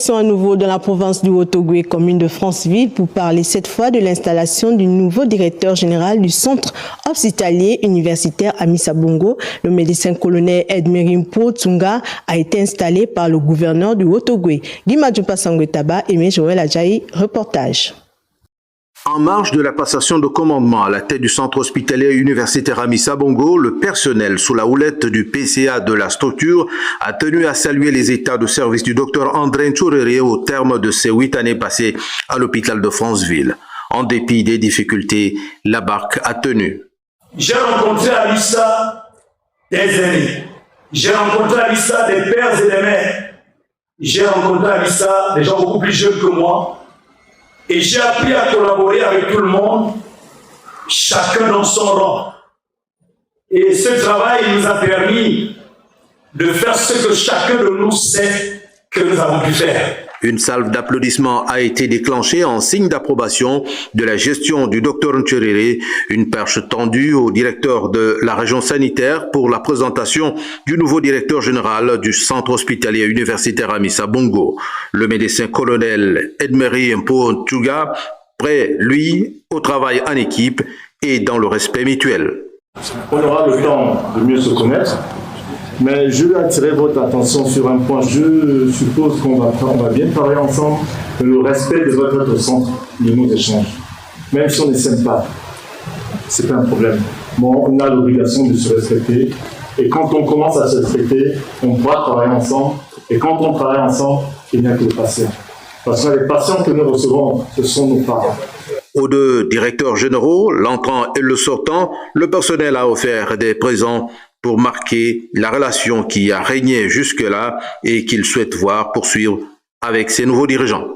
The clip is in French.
Sont à nouveau dans la province du Haut-Ogooué, commune de Franceville, pour parler cette fois de l'installation du nouveau directeur général du centre hospitalier universitaire Amissa Bongo. Le médecin-colonel Edmery Mpo Tsunga a été installé par le gouverneur du Haut-Ogooué. Guima Sangwetaba et Joël Adjaï, reportage. En marge de la passation de commandement à la tête du centre hospitalier universitaire Amissa Bongo, le personnel sous la houlette du PCA de la structure a tenu à saluer les états de service du docteur André Ntchouréré au terme de ses 8 années passées à l'hôpital de Franceville. En dépit des difficultés, la barque a tenu. J'ai rencontré à Amissa des aînés. J'ai rencontré à Amissa des pères et des mères. J'ai rencontré à Amissa des gens beaucoup plus jeunes que moi. Et j'ai appris à collaborer avec tout le monde, chacun dans son rang. Et ce travail nous a permis de faire ce que chacun de nous sait que nous avons pu faire. Une salve d'applaudissements a été déclenchée en signe d'approbation de la gestion du docteur Ntchouréré, une perche tendue au directeur de la région sanitaire pour la présentation du nouveau directeur général du centre hospitalier universitaire Amissa Bongo. Le médecin-colonel Edmery Mpo Tsunga, prêt, lui, au travail en équipe et dans le respect mutuel. On aura le temps de mieux se connaître. Mais je veux attirer votre attention sur un point. Je suppose qu'on va bien parler ensemble de le respect des autres au centre de nos échanges. Même si on ne s'aime pas, ce n'est pas un problème. Bon, on a l'obligation de se respecter. Et quand on commence à se respecter, on pourra travailler ensemble. Et quand on travaille ensemble, il n'y a que les patients. Parce que les patients que nous recevons, ce sont nos parents. Aux deux directeurs généraux, l'entrant et le sortant, le personnel a offert des présents pour marquer la relation qui a régné jusque-là et qu'il souhaite voir poursuivre avec ses nouveaux dirigeants.